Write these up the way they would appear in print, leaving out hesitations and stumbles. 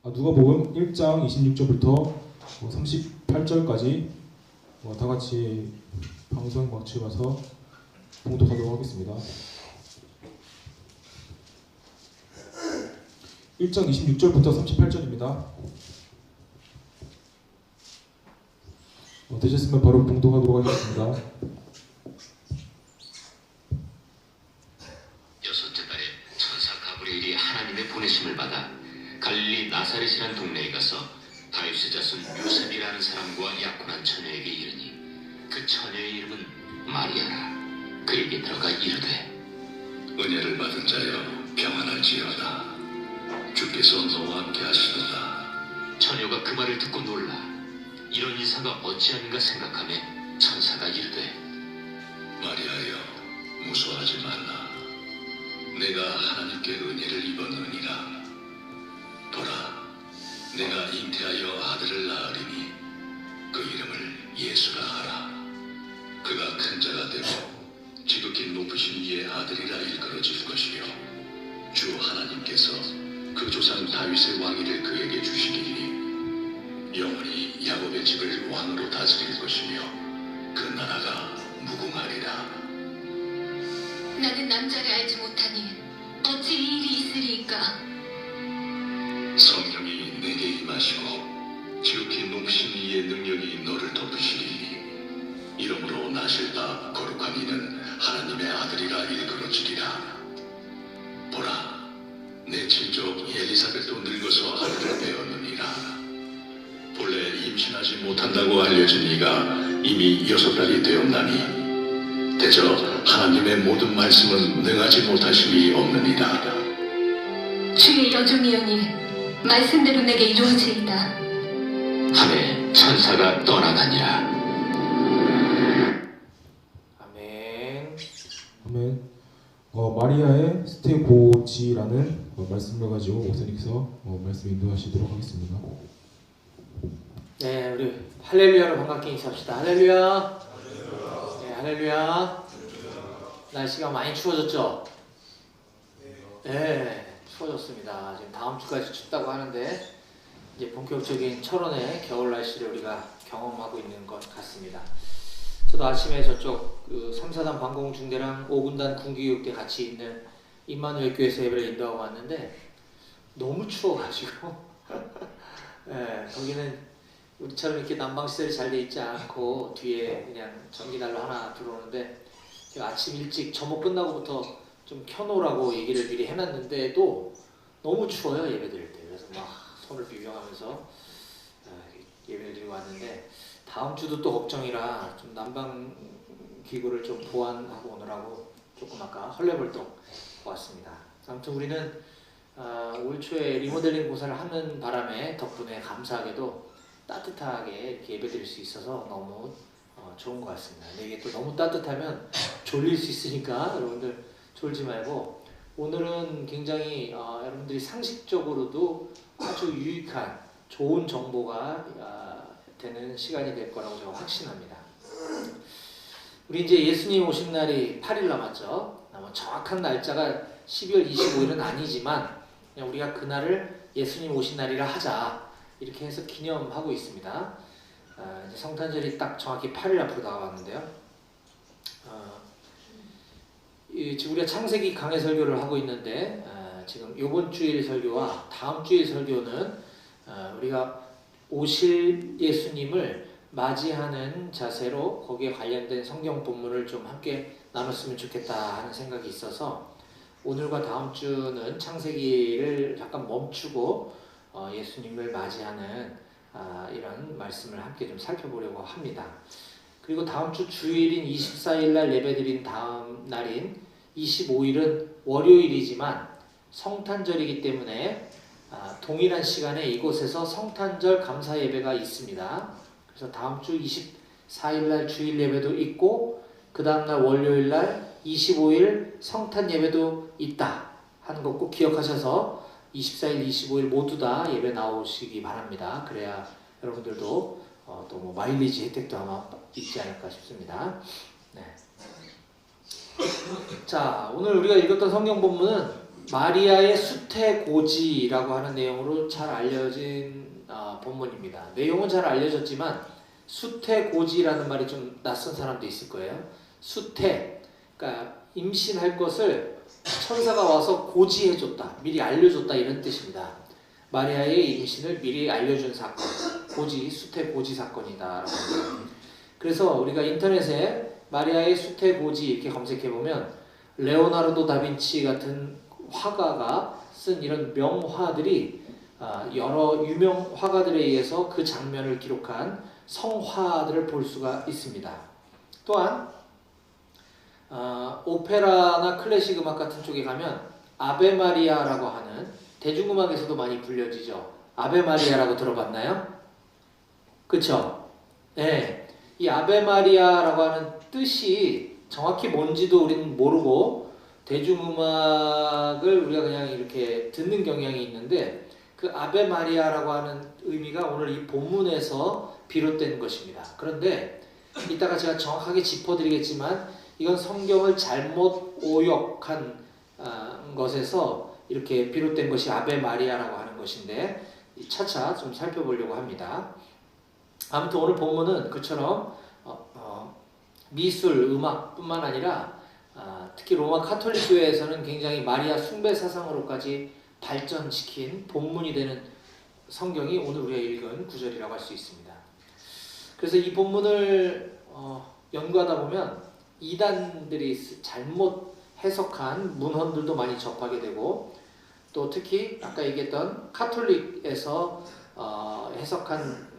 누가복음 1장 26절부터 38절까지 다 같이 방송 맞추면서 봉독하도록 하겠습니다. 1장 26절부터 38절입니다. 되셨으면 바로 봉독하도록 하겠습니다. 여섯째 달에 천사 가브리엘이 하나님의 보내심을 받아 갈릴리 나사렛이라는 동네에 가서 다윗의 자손 요셉이라는 사람과 약혼한 처녀에게 이르니 그 처녀의 이름은 마리아라. 그에게 들어가 이르되 은혜를 받은 자여 평안할지어다. 주께서 너와 함께 하시도다. 처녀가 그 말을 듣고 놀라 이런 인사가 어찌하는가 생각하며 천사가 이르되 마리아여 무서워하지 말라. 내가 하나님께 은혜를 입었느니라. 보라, 내가 잉태하여 아들을 낳으리니 그 이름을 예수라 하라. 그가 큰 자가 되고 지극히 높으신 이의 아들이라 일컬어질 것이요 주 하나님께서 그 조상 다윗의 왕위를 그에게 주시리니 영원히 야곱의 집을 왕으로 다스릴 것이며 그 나라가 무궁하리라. 나는 남자를 알지 못하니 어찌 이 일이 있으리이까? 성령이 내게 임하시고 지극히 높으신 이의 능력이 너를 덮으시리니 이러므로 나실 바 거룩한 이는 하나님의 아들이라 일컬어지리라. 보라, 내 친족 엘리사벳도 늙어서 아들을 배었느니라. 본래 임신하지 못한다고 알려진 이가 이미 6달이 되었나니 대저 하나님의 모든 말씀은 능하지 못하심이 없느니라. 주의 여종이오니 말씀대로 내게 이루어지이다. 하매 천사가 떠나가니라. 아멘. 아멘. 마리아의 스테고지라는 말씀을 가지고 목사님께서 말씀 인도하시도록 하겠습니다. 네, 우리 할렐루야로 반갑게 인사합시다. 할렐루야. 네, 할렐루야. 날씨가 많이 추워졌죠? 네, 추워졌습니다. 지금 다음 주까지 춥다고 하는데 이제 본격적인 철원의 겨울 날씨를 우리가 경험하고 있는 것 같습니다. 저도 아침에 저쪽 3, 4단 방공중대랑 5군단 군기교육대 같이 있는 임마누엘 교회에서 예배를 인도하고 왔는데 너무 추워가지고 네, 거기는 우리처럼 이렇게 난방시설이 잘 돼 있지 않고 뒤에 그냥 전기난로 하나 들어오는데 제가 아침 일찍 점호 끝나고부터 좀 켜놓으라고 얘기를 미리 해놨는데도 너무 추워요, 예배 드릴 때. 그래서 막 손을 비벼가면서 예배를 드리고 왔는데 다음 주도 또 걱정이라 좀 난방 기구를 좀 보완하고 오느라고 조금 아까 헐레벌떡 왔습니다. 아무튼 우리는 올 초에 리모델링 공사를 하는 바람에 덕분에 감사하게도 따뜻하게 이렇게 예배 드릴 수 있어서 너무 좋은 것 같습니다. 근데 이게 또 너무 따뜻하면 졸릴 수 있으니까 여러분들 졸지 말고 오늘은 굉장히 여러분들이 상식적으로도 아주 유익한 좋은 정보가 되는 시간이 될 거라고 제가 확신합니다. 우리 이제 예수님 오신 날이 8일 남았죠. 정확한 날짜가 12월 25일은 아니지만 그냥 우리가 그날을 예수님 오신 날이라 하자 이렇게 해서 기념하고 있습니다. 이제 성탄절이 딱 정확히 8일 앞으로 다가왔는데요. 지금 우리가 창세기 강해 설교를 하고 있는데 지금 이번 주일 설교와 다음 주일 설교는 우리가 오실 예수님을 맞이하는 자세로 거기에 관련된 성경 본문을 좀 함께 나눴으면 좋겠다 하는 생각이 있어서 오늘과 다음 주는 창세기를 잠깐 멈추고 예수님을 맞이하는 이런 말씀을 함께 좀 살펴보려고 합니다. 그리고 다음 주 주일인 24일 날 예배드린 다음 날인 25일은 월요일이지만 성탄절이기 때문에 동일한 시간에 이곳에서 성탄절 감사 예배가 있습니다. 그래서 다음 주 24일 날 주일 예배도 있고 그 다음 날 월요일 날 25일 성탄 예배도 있다 하는 거 꼭 기억하셔서 24일, 25일 모두 다 예배 나오시기 바랍니다. 그래야 여러분들도 또 뭐 마일리지 혜택도 아마 있지 않을까 싶습니다. 네. 자, 오늘 우리가 읽었던 성경 본문은 마리아의 수태고지라고 하는 내용으로 잘 알려진 본문입니다. 내용은 잘 알려졌지만 수태고지라는 말이 좀 낯선 사람도 있을 거예요. 수태, 그러니까 임신할 것을 천사가 와서 고지해줬다, 미리 알려줬다 이런 뜻입니다. 마리아의 임신을 미리 알려준 사건, 고지, 수태고지 사건이다. 그래서 우리가 인터넷에 마리아의 수태고지 이렇게 검색해보면 레오나르도 다빈치 같은 화가가 쓴 이런 명화들이 여러 유명 화가들에 의해서 그 장면을 기록한 성화들을 볼 수가 있습니다. 또한 오페라나 클래식 음악 같은 쪽에 가면 아베 마리아라고 하는, 대중음악에서도 많이 불려지죠. 아베 마리아라고 들어봤나요? 그쵸? 네. 이 아베 마리아라고 하는 뜻이 정확히 뭔지도 우리는 모르고 대중음악을 우리가 그냥 이렇게 듣는 경향이 있는데, 그 아베 마리아라고 하는 의미가 오늘 이 본문에서 비롯된 것입니다. 그런데 이따가 제가 정확하게 짚어드리겠지만 이건 성경을 잘못 오역한 것에서 이렇게 비롯된 것이 아베 마리아라고 하는 것인데 차차 좀 살펴보려고 합니다. 아무튼 오늘 본문은 그처럼 미술, 음악뿐만 아니라 특히 로마 카톨릭 교회에서는 굉장히 마리아 숭배 사상으로까지 발전시킨 본문이 되는 성경이 오늘 우리가 읽은 구절이라고 할 수 있습니다. 그래서 이 본문을 연구하다 보면 이단들이 잘못 해석한 문헌들도 많이 접하게 되고, 또 특히 아까 얘기했던 카톨릭에서 해석한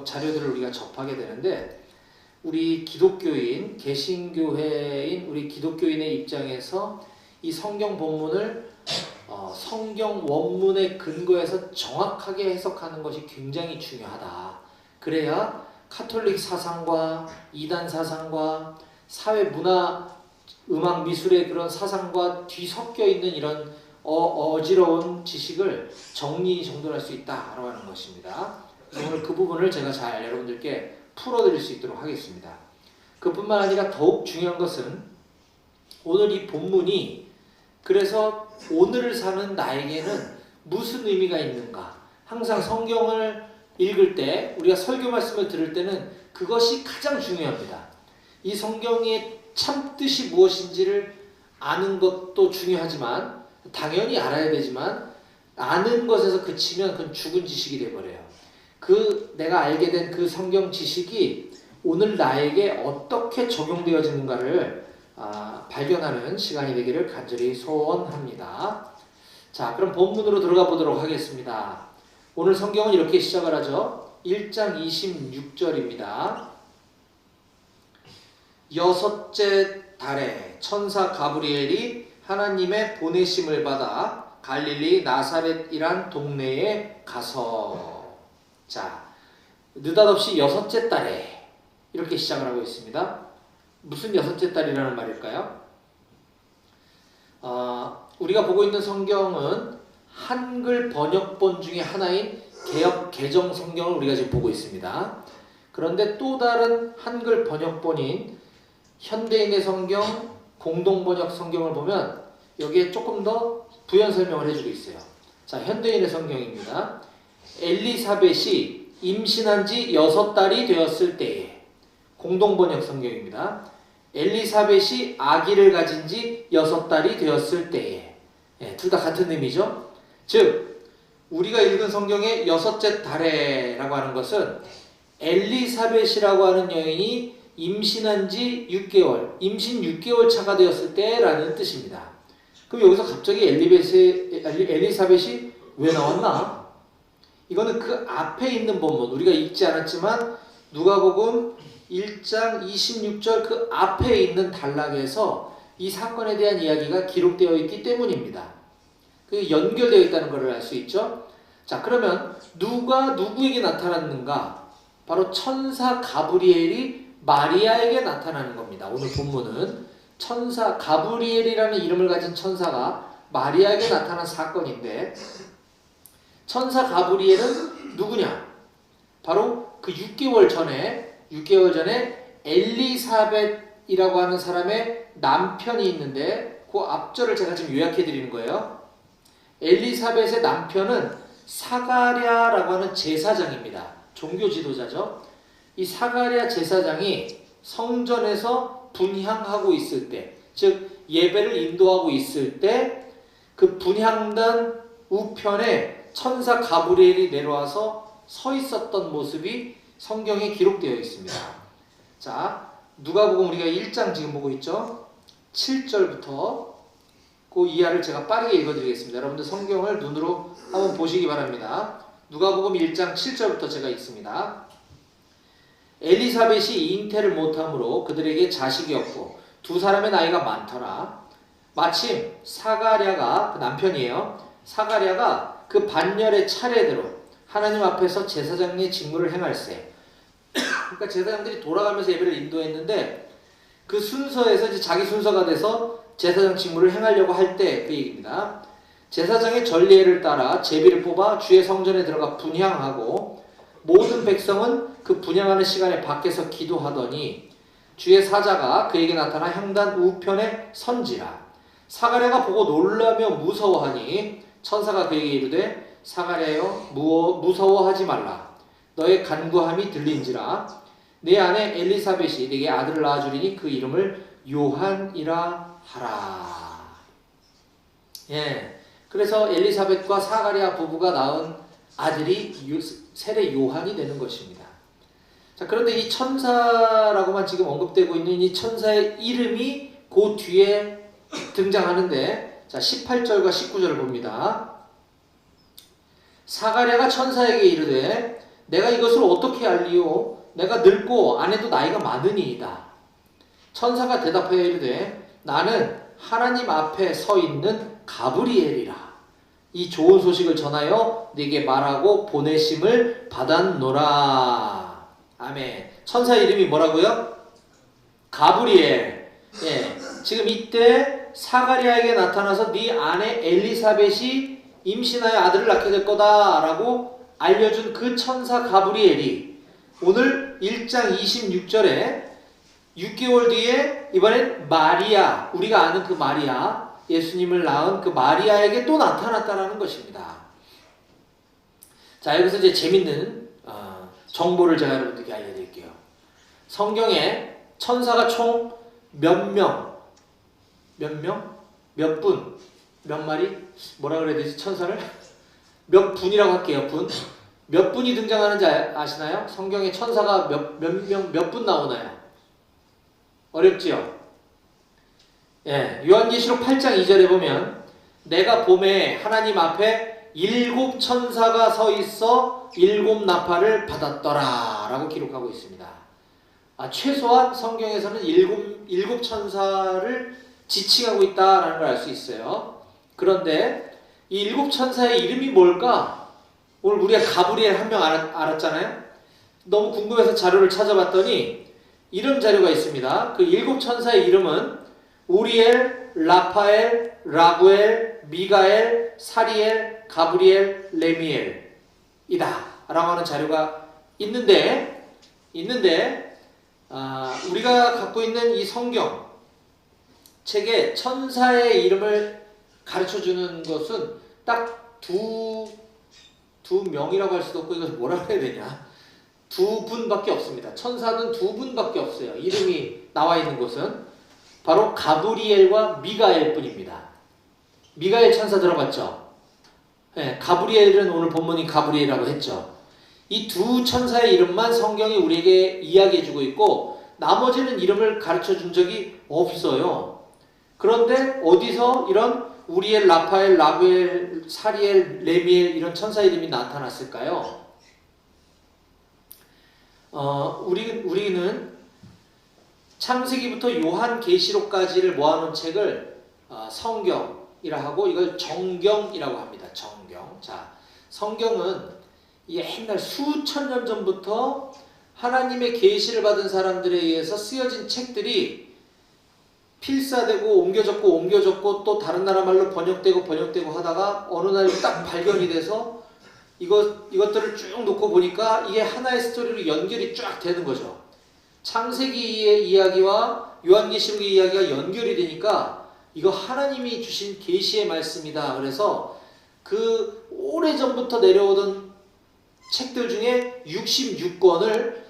자료들을 우리가 접하게 되는데, 우리 기독교인, 개신교회인 우리 기독교인의 입장에서 이 성경 본문을 성경 원문의 근거에서 정확하게 해석하는 것이 굉장히 중요하다. 그래야 카톨릭 사상과 이단 사상과 사회 문화 음악 미술의 그런 사상과 뒤섞여 있는 이런 어지러운 지식을 정리정돈할 수 있다라고 하는 것입니다. 오늘 그 부분을 제가 잘 여러분들께 풀어드릴 수 있도록 하겠습니다. 그뿐만 아니라 더욱 중요한 것은 오늘 이 본문이 그래서 오늘을 사는 나에게는 무슨 의미가 있는가. 항상 성경을 읽을 때, 우리가 설교 말씀을 들을 때는 그것이 가장 중요합니다. 이 성경의 참뜻이 무엇인지를 아는 것도 중요하지만, 당연히 알아야 되지만, 아는 것에서 그치면 그건 죽은 지식이 되어버려요. 내가 알게 된 그 성경 지식이 오늘 나에게 어떻게 적용되어지는가를 발견하는 시간이 되기를 간절히 소원합니다. 자, 그럼 본문으로 들어가 보도록 하겠습니다. 오늘 성경은 이렇게 시작을 하죠. 1장 26절입니다. 여섯째 달에 천사 가브리엘이 하나님의 보내심을 받아 갈릴리 나사렛이란 동네에 가서, 자, 느닷없이 여섯째 달에 이렇게 시작을 하고 있습니다. 무슨 여섯째 달이라는 말일까요? 우리가 보고 있는 성경은 한글 번역본 중에 하나인 개역 개정 성경을 우리가 지금 보고 있습니다. 그런데 또 다른 한글 번역본인 현대인의 성경, 공동번역 성경을 보면 여기에 조금 더 부연 설명을 해주고 있어요. 자, 현대인의 성경입니다. 엘리사벳이 임신한 지 6달이 되었을 때에, 공동번역 성경입니다. 엘리사벳이 아기를 가진 지 6달이 되었을 때에, 둘 다 같은 의미죠. 즉 우리가 읽은 성경의 여섯째 달에라고 하는 것은 엘리사벳이라고 하는 여인이 임신한 지 6개월, 임신 6개월 차가 되었을 때라는 뜻입니다. 그럼 여기서 갑자기 엘리사벳이 왜 나왔나? 이거는 그 앞에 있는 본문, 우리가 읽지 않았지만 누가복음 1장 26절 그 앞에 있는 단락에서 이 사건에 대한 이야기가 기록되어 있기 때문입니다. 그게 연결되어 있다는 것을 알 수 있죠. 자, 그러면 누가 누구에게 나타났는가? 바로 천사 가브리엘이 마리아에게 나타나는 겁니다. 오늘 본문은 천사 가브리엘이라는 이름을 가진 천사가 마리아에게 나타난 사건인데, 천사 가브리엘은 누구냐? 바로 그 6개월 전에 엘리사벳이라고 하는 사람의 남편이 있는데, 그 앞절을 제가 지금 요약해 드리는 거예요. 엘리사벳의 남편은 사가랴라고 하는 제사장입니다. 종교 지도자죠. 이 사가랴 제사장이 성전에서 분향하고 있을 때, 즉 예배를 인도하고 있을 때 그 분향단 우편에 천사 가브리엘이 내려와서 서 있었던 모습이 성경에 기록되어 있습니다. 자, 누가복음 우리가 1장 지금 보고 있죠. 7절부터 그 이하를 제가 빠르게 읽어드리겠습니다. 여러분들 성경을 눈으로 한번 보시기 바랍니다. 누가복음 1장 7절부터 제가 읽습니다. 엘리사벳이 잉태를 못함으로 그들에게 자식이 없고 두 사람의 나이가 많더라. 마침 사가랴가, 그 남편이에요. 사가랴가 그 반열의 차례대로 하나님 앞에서 제사장의 직무를 행할세. 그러니까 제사장들이 돌아가면서 예배를 인도했는데 그 순서에서 이제 자기 순서가 돼서 제사장 직무를 행하려고 할 때 그 얘기입니다. 제사장의 전례를 따라 제비를 뽑아 주의 성전에 들어가 분향하고 모든 백성은 그 분향하는 시간에 밖에서 기도하더니 주의 사자가 그에게 나타나 향단 우편에 선지라. 사가랴가 보고 놀라며 무서워하니 천사가 그에게 이르되 사가랴여 무서워하지 말라. 너의 간구함이 들린지라. 내 아내 엘리사벳이 네게 아들을 낳아주리니 그 이름을 요한이라 하라. 예, 그래서 엘리사벳과 사가랴 부부가 낳은 아들이 세례 요한이 되는 것입니다. 자, 그런데 이 천사라고만 지금 언급되고 있는 이 천사의 이름이 그 뒤에 등장하는데, 자 18절과 19절을 봅니다. 사가랴가 천사에게 이르되 내가 이것을 어떻게 알리오? 내가 늙고 아내도 나이가 많으니이다. 천사가 대답하여 이르되 나는 하나님 앞에 서 있는 가브리엘이라. 이 좋은 소식을 전하여 네게 말하고 보내심을 받았노라. 아멘. 천사 이름이 뭐라고요? 가브리엘. 예, 지금 이때 사가랴에게 나타나서 네 아내 엘리사벳이 임신하여 아들을 낳게 될 거다라고 알려준 그 천사 가브리엘이 오늘 1장 26절에 6개월 뒤에 이번엔 마리아, 우리가 아는 그 마리아, 예수님을 낳은 그 마리아에게 또 나타났다라는 것입니다. 자, 여기서 이제 재밌는 정보를 제가 여러분들께 알려드릴게요. 성경에 천사가 총 몇 명, 몇 분, 몇 마리? 뭐라 그래야 되지? 천사를? 몇 분이라고 할게요. 분. 몇 분이 등장하는지 아시나요? 성경에 천사가 몇 분 나오나요? 어렵지요? 예, 요한계시록 8장 2절에 보면 내가 봄에 하나님 앞에 7 천사가 서 있어 7 나팔을 받았더라 라고 기록하고 있습니다. 최소한 성경에서는 7 천사를 지칭하고 있다라는 걸 알 수 있어요. 그런데 이 7 천사의 이름이 뭘까? 오늘 우리가 가브리엘 한 명 알았잖아요. 너무 궁금해서 자료를 찾아봤더니 이름 자료가 있습니다. 그 7 천사의 이름은 우리엘, 라파엘, 라구엘, 미가엘, 사리엘, 가브리엘, 레미엘이다 라고 하는 자료가 있는데 우리가 갖고 있는 이 성경 책에 천사의 이름을 가르쳐주는 것은 딱 두 명이라고 할 수도 없고 이것을 뭐라고 해야 되냐, 2분밖에 없습니다. 천사는 2분밖에 없어요. 이름이 나와 있는 곳은 바로 가브리엘과 미가엘 뿐입니다. 미가엘 천사 들어봤죠? 네, 가브리엘은 오늘 본문이 가브리엘이라고 했죠. 이 두 천사의 이름만 성경이 우리에게 이야기해주고 있고 나머지는 이름을 가르쳐준 적이 없어요. 그런데 어디서 이런 우리엘, 라파엘, 라구엘, 사리엘, 레미엘 이런 천사 이름이 나타났을까요? 우리는 창세기부터 요한계시록까지를 모아놓은 책을 성경이라 하고 이걸 정경이라고 합니다. 정경. 자, 성경은 옛날 수천 년 전부터 하나님의 계시를 받은 사람들에 의해서 쓰여진 책들이 필사되고 옮겨졌고 또 다른 나라 말로 번역되고 하다가 어느 날 딱 발견이 돼서 이것들을 쭉 놓고 보니까 이게 하나의 스토리로 연결이 쫙 되는 거죠. 창세기의 이야기와 요한계시록의 이야기가 연결이 되니까 이거 하나님이 주신 계시의 말씀이다. 그래서 그 오래전부터 내려오던 책들 중에 66권을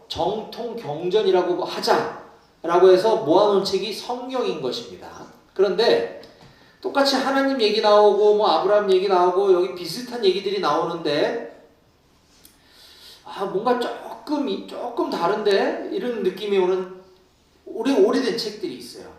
정통경전이라고 하자라고 해서 모아놓은 책이 성경인 것입니다. 그런데 똑같이 하나님 얘기 나오고 뭐 아브라함 얘기 나오고 여기 비슷한 얘기들이 나오는데 뭔가 조금 다른데 이런 느낌이 오는 오래된 책들이 있어요.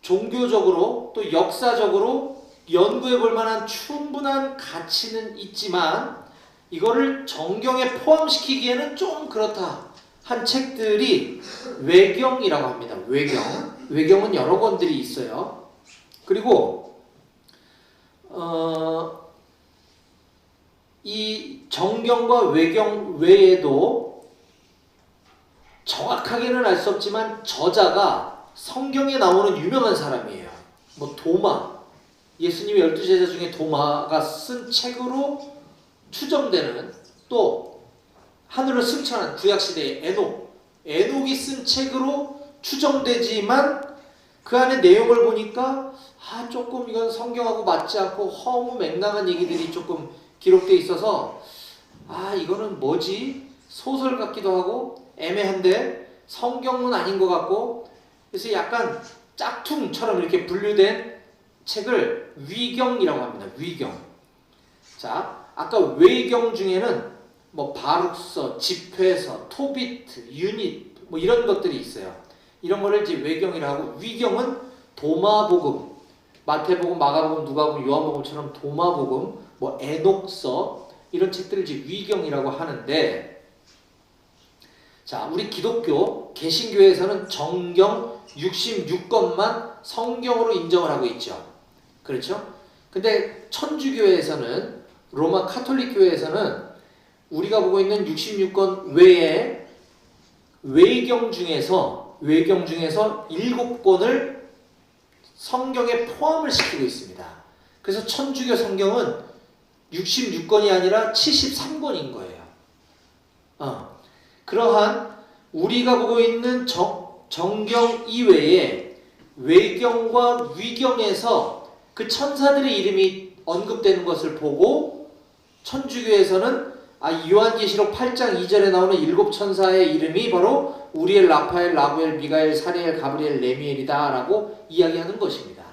종교적으로 또 역사적으로 연구해 볼 만한 충분한 가치는 있지만 이거를 정경에 포함시키기에는 좀 그렇다 한 책들이 외경이라고 합니다. 외경은 여러 권들이 있어요. 그리고 이 정경과 외경 외에도 정확하게는 알 수 없지만 저자가 성경에 나오는 유명한 사람이에요. 뭐 도마, 예수님의 12제자 중에 도마가 쓴 책으로 추정되는, 또 하늘을 승천한 구약시대의 에녹이 쓴 책으로 추정되지만 그 안에 내용을 보니까 조금 이건 성경하고 맞지 않고 허무맹랑한 얘기들이 조금 기록되어 있어서 이거는 뭐지? 소설 같기도 하고 애매한데 성경은 아닌 것 같고, 그래서 약간 짝퉁처럼 이렇게 분류된 책을 위경이라고 합니다. 위경. 자, 아까 외경 중에는 뭐 바룩서, 집회서, 토비트, 유닛 뭐 이런 것들이 있어요. 이런 거를 이제 외경이라고 하고, 위경은 도마복음, 마태복음, 마가복음, 누가복음, 요한복음처럼 도마복음, 뭐 에녹서 이런 책들을 이제 위경이라고 하는데, 자, 우리 기독교 개신교에서는 정경 66권만 성경으로 인정을 하고 있죠. 그렇죠? 근데 천주교에서는, 로마 카톨릭 교회에서는 우리가 보고 있는 66권 외에 외경 중에서 7권을 성경에 포함을 시키고 있습니다. 그래서 천주교 성경은 66권이 아니라 73권인 거예요. 그러한 우리가 보고 있는 정경 이외에 외경과 위경에서 그 천사들의 이름이 언급되는 것을 보고 천주교에서는 요한계시록 8장 2절에 나오는 7천사의 이름이 바로 우리엘, 라파엘, 라구엘, 미가엘, 사리엘, 가브리엘, 레미엘이다 라고 이야기하는 것입니다.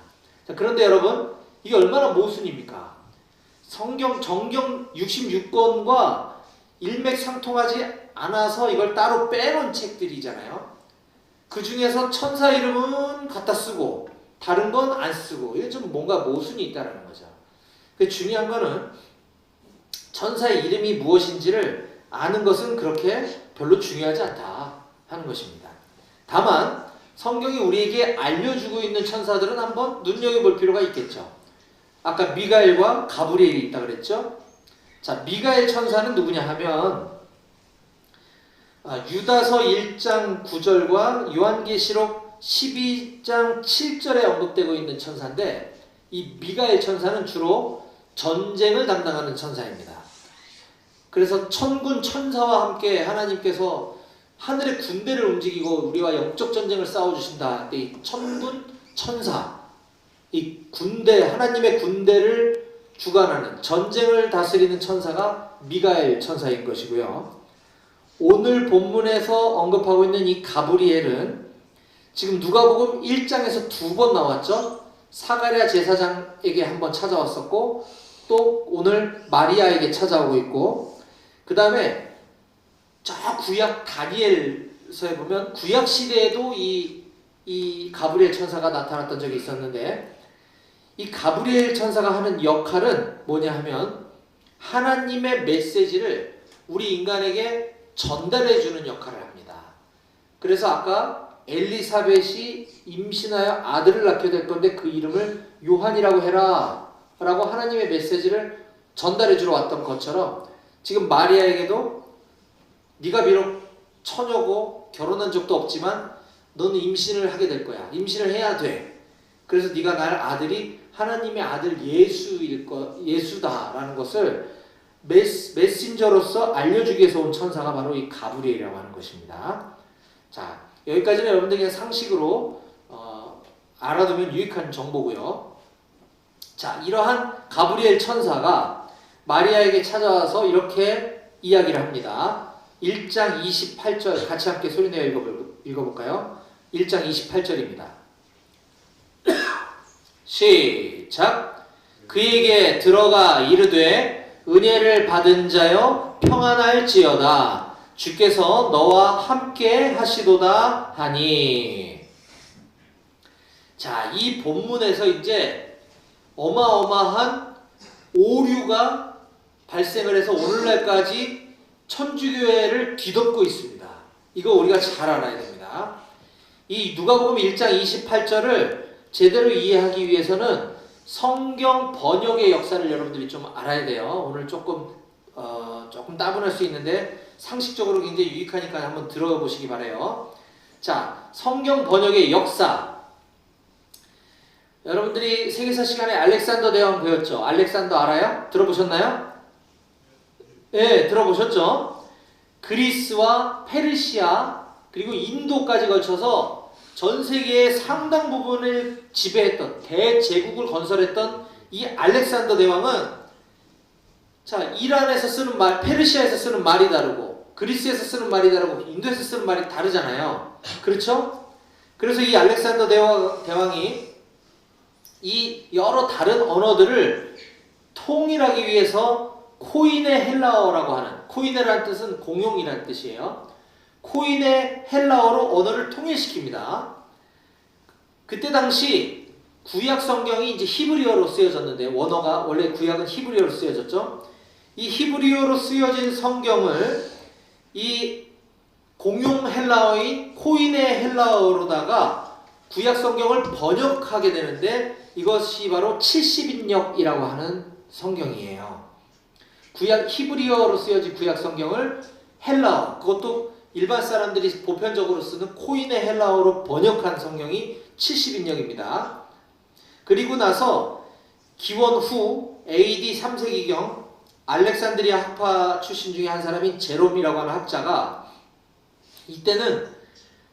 자, 그런데 여러분, 이게 얼마나 모순입니까? 정경 66권과 일맥상통하지 않아서 이걸 따로 빼놓은 책들이잖아요. 그 중에서 천사 이름은 갖다 쓰고 다른 건 안 쓰고, 이게 좀 뭔가 모순이 있다는 거죠. 중요한 거는 천사의 이름이 무엇인지를 아는 것은 그렇게 별로 중요하지 않다 하는 것입니다. 다만 성경이 우리에게 알려주고 있는 천사들은 한번 눈여겨볼 필요가 있겠죠. 아까 미가엘과 가브리엘이 있다 그랬죠. 자, 미가엘 천사는 누구냐 하면 유다서 1장 9절과 요한계시록 12장 7절에 언급되고 있는 천사인데, 이 미가엘 천사는 주로 전쟁을 담당하는 천사입니다. 그래서 천군 천사와 함께 하나님께서 하늘의 군대를 움직이고 우리와 영적 전쟁을 싸워주신다. 이 천군 천사, 이 군대, 하나님의 군대를 주관하는, 전쟁을 다스리는 천사가 미가엘 천사인 것이고요. 오늘 본문에서 언급하고 있는 이 가브리엘은 지금 누가복음 1장에서 2번 나왔죠. 사가랴 제사장에게 한번 찾아왔었고, 또 오늘 마리아에게 찾아오고 있고, 그 다음에 저 구약 다니엘서에 보면 구약 시대에도 이 가브리엘 천사가 나타났던 적이 있었는데, 이 가브리엘 천사가 하는 역할은 뭐냐 하면 하나님의 메시지를 우리 인간에게 전달해 주는 역할을 합니다. 그래서 아까 엘리사벳이 임신하여 아들을 낳게 될 건데 그 이름을 요한이라고 해라 라고 하나님의 메시지를 전달해 주러 왔던 것처럼, 지금 마리아에게도 네가 비록 처녀고 결혼한 적도 없지만 너는 임신을 하게 될 거야. 임신을 해야 돼. 그래서 네가 낳을 아들이 하나님의 아들 예수다라는 것을 메신저로서 알려주기 위해서 온 천사가 바로 이 가브리엘이라고 하는 것입니다. 자, 여기까지는 여러분들 그냥 상식으로 알아두면 유익한 정보고요. 자, 이러한 가브리엘 천사가 마리아에게 찾아와서 이렇게 이야기를 합니다. 1장 28절 같이 함께 소리내어 읽어볼까요? 1장 28절입니다. 시작. 그에게 들어가 이르되 은혜를 받은 자여 평안할지어다 주께서 너와 함께 하시도다 하니. 자, 이 본문에서 이제 어마어마한 오류가 발생을 해서 오늘날까지 천주교회를 뒤덮고 있습니다. 이거 우리가 잘 알아야 됩니다. 이 누가복음 1장 28절을 제대로 이해하기 위해서는 성경 번역의 역사를 여러분들이 좀 알아야 돼요. 오늘 조금 따분할 수 있는데 상식적으로 굉장히 유익하니까 한번 들어보시기 바라요. 자, 성경 번역의 역사. 여러분들이 세계사 시간에 알렉산더 대왕 배웠죠? 알렉산더 알아요? 들어보셨나요? 네, 들어보셨죠? 그리스와 페르시아 그리고 인도까지 걸쳐서 전 세계의 상당 부분을 지배했던 대제국을 건설했던 이 알렉산더 대왕은 자, 이란에서 쓰는 말, 페르시아에서 쓰는 말이 다르고 그리스에서 쓰는 말이 다르고 인도에서 쓰는 말이 다르잖아요. 그렇죠? 그래서 이 알렉산더 대왕이 이 여러 다른 언어들을 통일하기 위해서 코인의 헬라어라고 하는, 코인이라는 뜻은 공용이라는 뜻이에요. 코인의 헬라어로 언어를 통일시킵니다. 그때 당시 구약 성경이 이제 히브리어로 쓰여졌는데 원어가 원래 구약은 히브리어로 쓰여졌죠. 이 히브리어로 쓰여진 성경을 이 공용 헬라어인 코인의 헬라어로다가 구약 성경을 번역하게 되는데 이것이 바로 70인역이라고 하는 성경이에요. 구약 히브리어로 쓰여진 구약 성경을 헬라어, 그것도 일반 사람들이 보편적으로 쓰는 코인의 헬라어로 번역한 성경이 70인역입니다. 그리고 나서 기원 후 AD 3세기경 알렉산드리아 학파 출신 중에 한 사람인 제롬이라고 하는 학자가 이때는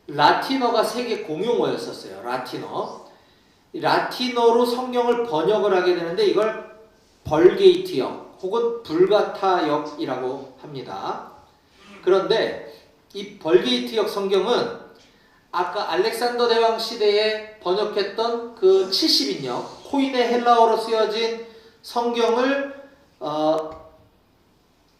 라틴어가 세계 공용어였었어요. 라틴어로 성경을 번역을 하게 되는데 이걸 벌게이트역 혹은 불가타역이라고 합니다. 그런데 이 벌게이트역 성경은 아까 알렉산더 대왕 시대에 번역했던 그 70인역 코인의 헬라어로 쓰여진 성경을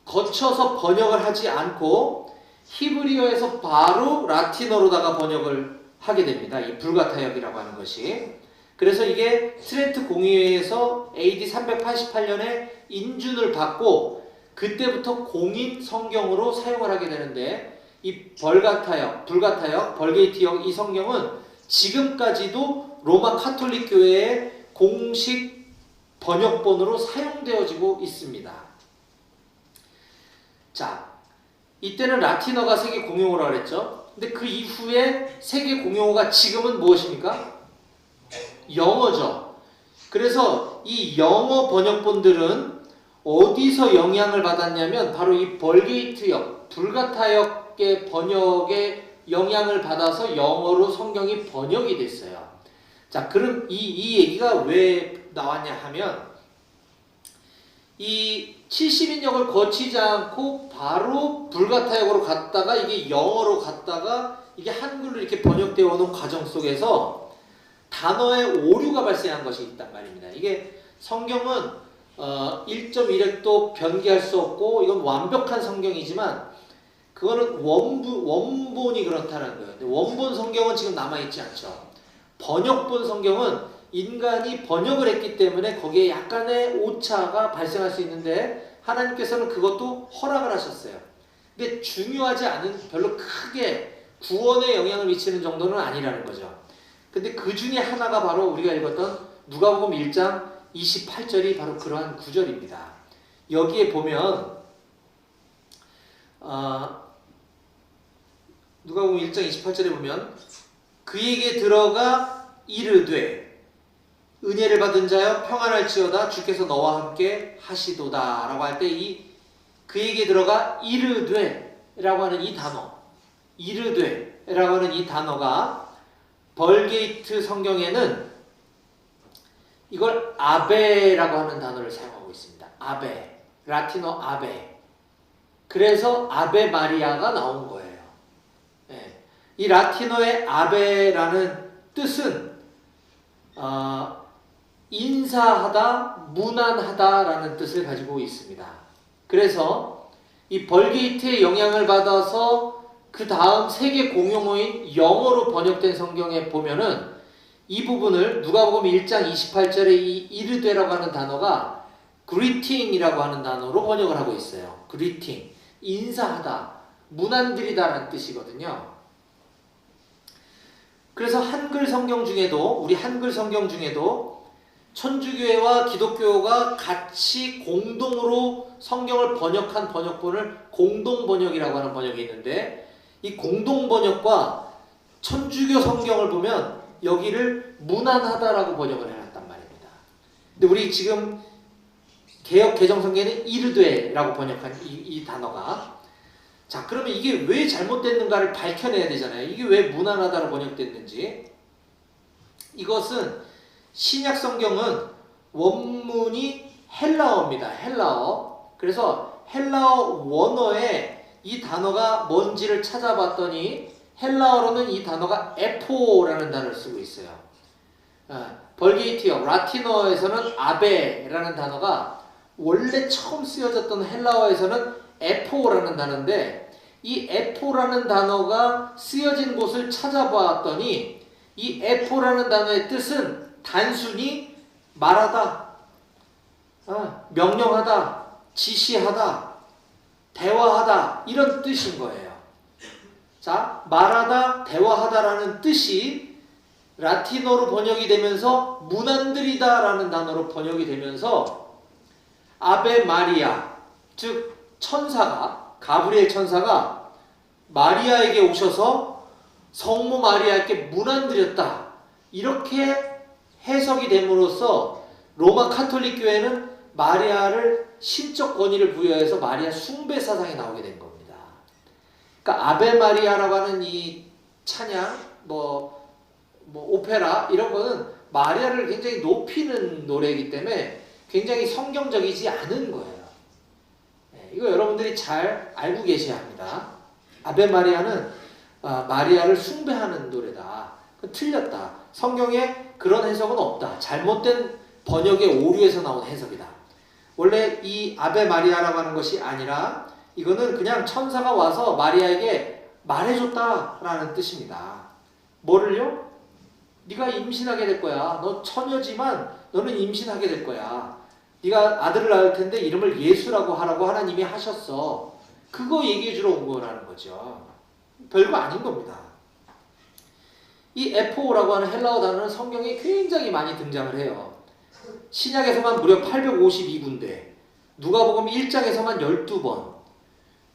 거쳐서 번역을 하지 않고 히브리어에서 바로 라틴어로다가 번역을 하게 됩니다. 이 불가타역이라고 하는 것이. 그래서 이게 트렌트 공의회에서 AD 388년에 인준을 받고 그때부터 공인 성경으로 사용을 하게 되는데 이 불가타역, 벌게이트역 이 성경은 지금까지도 로마 카톨릭 교회의 공식 번역본으로 사용되어지고 있습니다. 자, 이때는 라틴어가 세계 공용어라고 그랬죠. 근데 그 이후에 세계 공용어가 지금은 무엇입니까? 영어죠. 그래서 이 영어 번역본들은 어디서 영향을 받았냐면 바로 이 벌게이트역, 불가타역의 번역에 영향을 받아서 영어로 성경이 번역이 됐어요. 자, 그럼 이 얘기가 왜 나왔냐 하면 이 70인역을 거치지 않고 바로 불가타역으로 갔다가 이게 영어로 갔다가 이게 한글로 이렇게 번역되어 오는 과정 속에서 단어의 오류가 발생한 것이 있단 말입니다. 이게 성경은 1.1획도 변개할 수 없고 이건 완벽한 성경이지만 그거는 원본이 그렇다는 거예요. 근데 원본 성경은 지금 남아있지 않죠. 번역본 성경은 인간이 번역을 했기 때문에 거기에 약간의 오차가 발생할 수 있는데 하나님께서는 그것도 허락을 하셨어요. 근데 중요하지 않은 별로 크게 구원에 영향을 미치는 정도는 아니라는 거죠. 근데 그 중에 하나가 바로 우리가 읽었던 누가복음 1장 28절이 바로 그러한 구절입니다. 여기에 보면 누가복음 1장 28절에 보면 그에게 들어가 이르되 은혜를 받은 자여 평안할지어다 주께서 너와 함께 하시도다 라고 할 때 이 그에게 들어가 이르되 라고 하는 이 단어 이르되 하는 이 단어가 벌게이트 성경에는 이걸 아베라고 하는 단어를 사용하고 있습니다. 아베, 라틴어 아베. 그래서 아베 마리아가 나온 거예요. 예. 이 라틴어의 아베라는 뜻은 인사하다, 무난하다라는 뜻을 가지고 있습니다. 그래서 이 벌게이트의 영향을 받아서 그 다음 세계 공용어인 영어로 번역된 성경에 보면은 이 부분을 누가복음 1장 28절에 이 이르되라고 하는 단어가 greeting이라고 하는 단어로 번역을 하고 있어요. greeting, 인사하다, 무난들이다라는 뜻이거든요. 그래서 한글 성경 중에도, 우리 한글 성경 중에도 천주교회와 기독교가 같이 공동으로 성경을 번역한 번역본을 공동번역이라고 하는 번역이 있는데, 이 공동번역과 천주교 성경을 보면 여기를 무난하다라고 번역을 해놨단 말입니다. 근데 우리 지금 개역 개정성경에는 이르되라고 번역한 이 단어가, 자, 그러면 이게 왜 잘못됐는가를 밝혀내야 되잖아요. 이게 왜 무난하다로 번역됐는지. 이것은 신약 성경은 원문이 헬라어입니다. 헬라어. 그래서 헬라어 원어에 이 단어가 뭔지를 찾아봤더니 헬라어로는 이 단어가 에포라는 단어를 쓰고 있어요. 벌게이트어, 라틴어에서는 아베라는 단어가 원래 처음 쓰여졌던 헬라어에서는 에포라는 단어인데, 이 에포라는 단어가 쓰여진 곳을 찾아봤더니 이 에포라는 단어의 뜻은 단순히 말하다, 명령하다, 지시하다, 대화하다, 이런 뜻인 거예요. 자, 말하다, 대화하다라는 뜻이 라틴어로 번역이 되면서 무난들이다라는 단어로 번역이 되면서 아베 마리아, 즉 천사가, 가브리엘 천사가 마리아에게 오셔서 성모 마리아에게 문안드렸다, 이렇게 해석이 됨으로써 로마 카톨릭 교회는 마리아를 신적 권위를 부여해서 마리아 숭배 사상이 나오게 된 겁니다. 그러니까 아베 마리아라고 하는 이 찬양, 뭐 오페라, 이런 거는 마리아를 굉장히 높이는 노래이기 때문에 굉장히 성경적이지 않은 거예요. 이거 여러분들이 잘 알고 계셔야 합니다. 아베 마리아는 마리아를 숭배하는 노래다. 틀렸다. 성경에 그런 해석은 없다. 잘못된 번역의 오류에서 나온 해석이다. 원래 이 아베 마리아라고 하는 것이 아니라 이거는 그냥 천사가 와서 마리아에게 말해줬다라는 뜻입니다. 뭐를요? 네가 임신하게 될 거야. 너 처녀지만 너는 임신하게 될 거야. 네가 아들을 낳을 텐데 이름을 예수라고 하라고 하나님이 하셨어. 그거 얘기해 주러 온 거라는 거죠. 별거 아닌 겁니다. 이 에포라고 하는 헬라어 단어는 성경에 굉장히 많이 등장을 해요. 신약에서만 무려 852군데, 누가복음 1장에서만 12번,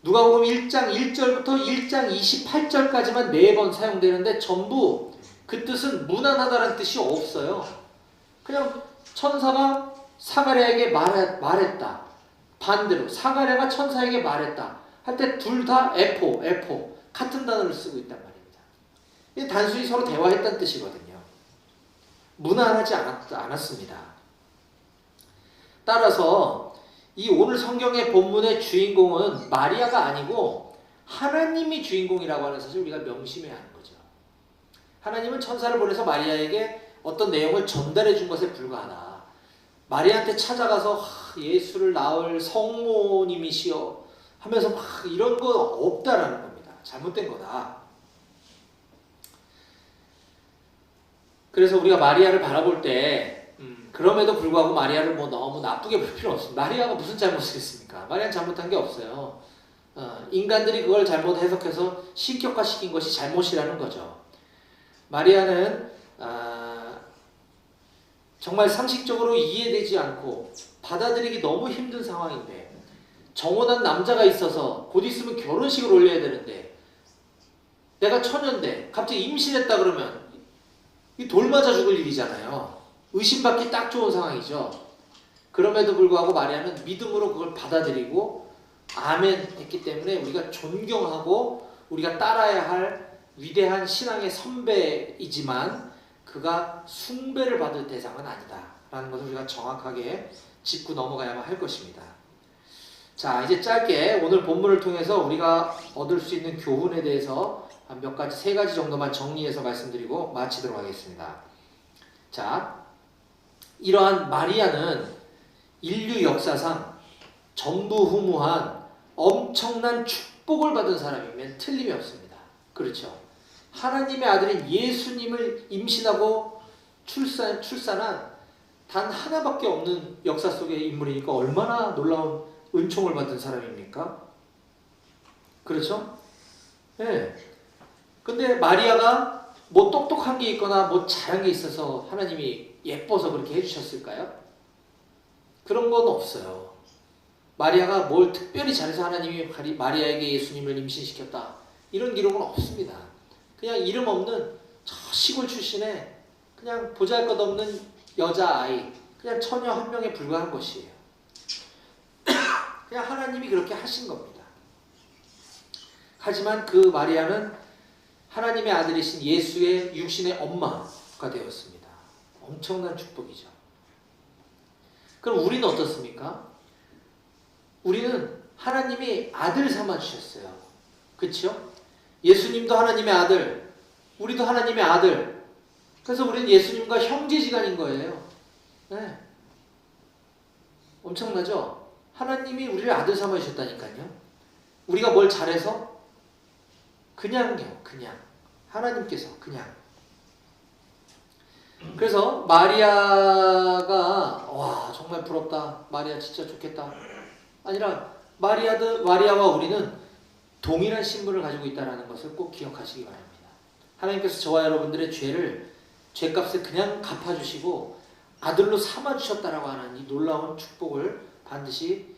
누가복음 1장 1절부터 1장 28절까지만 4번 사용되는데 전부 그 뜻은 무난하다는 뜻이 없어요. 그냥 천사가 사가랴에게 말했다. 반대로 사가랴가 천사에게 말했다. 할 때 둘 다 에포 같은 단어를 쓰고 있단 말입니다. 이게 단순히 서로 대화했다는 뜻이거든요. 무난하지 않았습니다. 따라서 이 오늘 성경의 본문의 주인공은 마리아가 아니고 하나님이 주인공이라고 하는 사실을 우리가 명심해야 하는 거죠. 하나님은 천사를 보내서 마리아에게 어떤 내용을 전달해 준 것에 불과하다. 마리아한테 찾아가서 예수를 낳을 성모님이시여 하면서 막 이런 거 없다라는 겁니다. 잘못된 거다. 그래서 우리가 마리아를 바라볼 때 그럼에도 불구하고 마리아를 뭐 너무 나쁘게 볼 필요는 없습니다. 마리아가 무슨 잘못을 했습니까? 마리아는 잘못한 게 없어요. 인간들이 그걸 잘못 해석해서 신격화시킨 것이 잘못이라는 거죠. 마리아는 정말 상식적으로 이해되지 않고 받아들이기 너무 힘든 상황인데, 정혼한 남자가 있어서 곧 있으면 결혼식을 올려야 되는데 내가 처녀인데 갑자기 임신했다 그러면 이 돌 맞아 죽을 일이잖아요. 의심받기 딱 좋은 상황이죠. 그럼에도 불구하고 마리아는 믿음으로 그걸 받아들이고 아멘 했기 때문에 우리가 존경하고 우리가 따라야 할 위대한 신앙의 선배이지만 그가 숭배를 받을 대상은 아니다 라는 것을 우리가 정확하게 짚고 넘어가야만 할 것입니다. 자, 이제 짧게 오늘 본문을 통해서 우리가 얻을 수 있는 교훈에 대해서 한 몇 가지, 3가지 정도만 정리해서 말씀드리고 마치도록 하겠습니다. 자, 이러한 마리아는 인류 역사상 전무후무한 엄청난 축복을 받은 사람이면 틀림이 없습니다. 그렇죠? 하나님의 아들인 예수님을 임신하고 출산한 단 하나밖에 없는 역사 속의 인물이니까 얼마나 놀라운 은총을 받은 사람입니까? 그렇죠? 네. 근데 마리아가 뭐 똑똑한 게 있거나 뭐 잘한 게 있어서 하나님이 예뻐서 그렇게 해주셨을까요? 그런 건 없어요. 마리아가 뭘 특별히 잘해서 하나님이 마리아에게 예수님을 임신시켰다. 이런 기록은 없습니다. 그냥 이름 없는 저 시골 출신의 그냥 보잘것없는 여자아이, 그냥 처녀 한 명에 불과한 것이에요. 그냥 하나님이 그렇게 하신 겁니다. 하지만 그 마리아는 하나님의 아들이신 예수의 육신의 엄마가 되었습니다. 엄청난 축복이죠. 그럼 우리는 어떻습니까? 우리는 하나님이 아들 삼아 주셨어요. 그렇죠? 예수님도 하나님의 아들, 우리도 하나님의 아들. 그래서 우리는 예수님과 형제지간인 거예요. 네. 엄청나죠? 하나님이 우리를 아들 삼아 주셨다니까요. 우리가 뭘 잘해서? 그냥요. 그냥. 하나님께서 그냥. 그래서 마리아가 와 정말 부럽다. 마리아 진짜 좋겠다. 아니라 마리아와 우리는 동일한 신분을 가지고 있다는 것을 꼭 기억하시기 바랍니다. 하나님께서 저와 여러분들의 죄값을 그냥 갚아주시고 아들로 삼아주셨다라고 하는 이 놀라운 축복을 반드시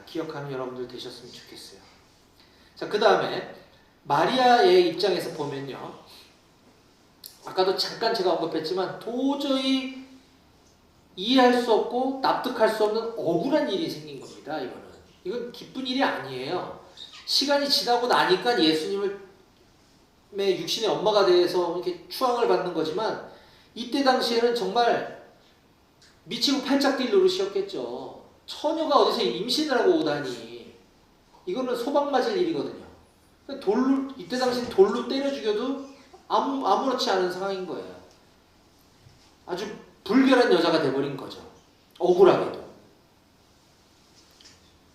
기억하는 여러분들 되셨으면 좋겠어요. 자, 그 다음에 마리아의 입장에서 보면요. 아까도 잠깐 제가 언급했지만 도저히 이해할 수 없고 납득할 수 없는 억울한 일이 생긴 겁니다. 이건 기쁜 일이 아니에요. 시간이 지나고 나니까 예수님의 육신의 엄마가 돼서 이렇게 추앙을 받는 거지만 이때 당시에는 정말 미치고 팔짝 뛸 노릇이었겠죠. 처녀가 어디서 임신을 하고 오다니. 이거는 소방 맞을 일이거든요. 이때 당시엔 돌로 때려 죽여도 아무렇지 않은 상황인 거예요. 아주 불결한 여자가 돼버린 거죠. 억울하게도.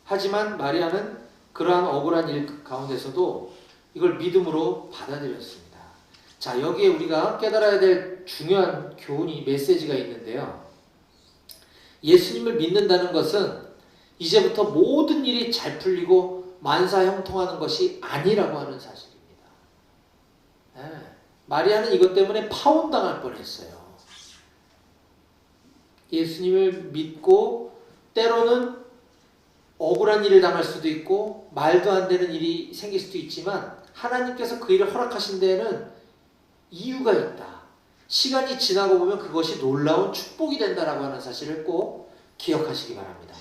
하지만 마리아는 그러한 억울한 일 가운데서도 이걸 믿음으로 받아들였습니다. 자, 여기에 우리가 깨달아야 될 중요한 교훈이 메시지가 있는데요. 예수님을 믿는다는 것은 이제부터 모든 일이 잘 풀리고 만사형통하는 것이 아니라고 하는 사실입니다. 네. 마리아는 이것 때문에 파혼당할 뻔했어요. 예수님을 믿고 때로는 억울한 일을 당할 수도 있고 말도 안 되는 일이 생길 수도 있지만 하나님께서 그 일을 허락하신 데에는 이유가 있다. 시간이 지나고 보면 그것이 놀라운 축복이 된다라고 하는 사실을 꼭 기억하시기 바랍니다.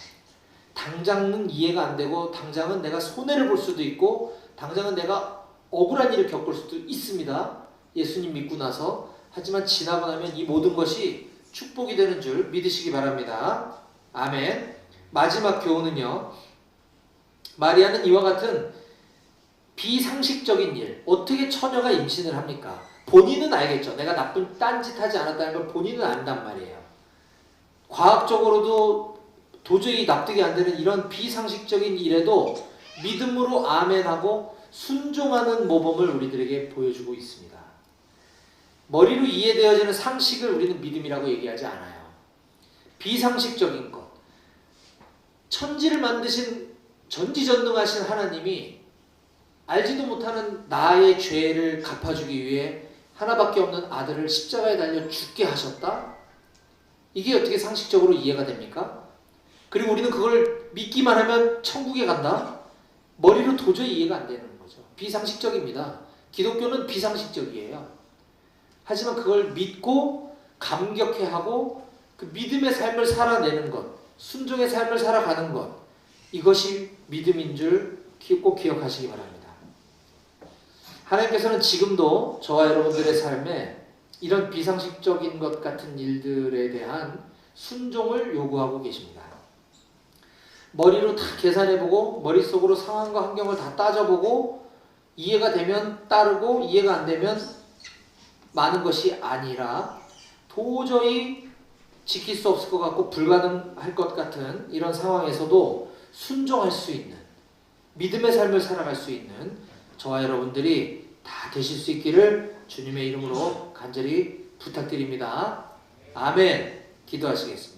당장은 이해가 안 되고 당장은 내가 손해를 볼 수도 있고 당장은 내가 억울한 일을 겪을 수도 있습니다. 예수님 믿고 나서. 하지만 지나고 나면 이 모든 것이 축복이 되는 줄 믿으시기 바랍니다. 아멘. 마지막 교훈은요. 마리아는 이와 같은 비상식적인 일, 어떻게 처녀가 임신을 합니까? 본인은 알겠죠. 내가 나쁜 딴짓하지 않았다는 걸 본인은 안단 말이에요. 과학적으로도 도저히 납득이 안 되는 이런 비상식적인 일에도 믿음으로 아멘하고 순종하는 모범을 우리들에게 보여주고 있습니다. 머리로 이해되어지는 상식을 우리는 믿음이라고 얘기하지 않아요. 비상식적인 것. 천지를 만드신 전지전능하신 하나님이 알지도 못하는 나의 죄를 갚아주기 위해 하나밖에 없는 아들을 십자가에 달려 죽게 하셨다? 이게 어떻게 상식적으로 이해가 됩니까? 그리고 우리는 그걸 믿기만 하면 천국에 간다? 머리로 도저히 이해가 안 되는 거죠. 비상식적입니다. 기독교는 비상식적이에요. 하지만 그걸 믿고 감격해하고 그 믿음의 삶을 살아내는 것, 순종의 삶을 살아가는 것, 이것이 믿음인 줄 꼭 기억하시기 바랍니다. 하나님께서는 지금도 저와 여러분들의 삶에 이런 비상식적인 것 같은 일들에 대한 순종을 요구하고 계십니다. 머리로 다 계산해보고 머릿속으로 상황과 환경을 다 따져보고 이해가 되면 따르고 이해가 안 되면 많은 것이 아니라 도저히 지킬 수 없을 것 같고 불가능할 것 같은 이런 상황에서도 순종할 수 있는 믿음의 삶을 살아갈 수 있는 저와 여러분들이 다 되실 수 있기를 주님의 이름으로 간절히 부탁드립니다. 아멘. 기도하시겠습니다.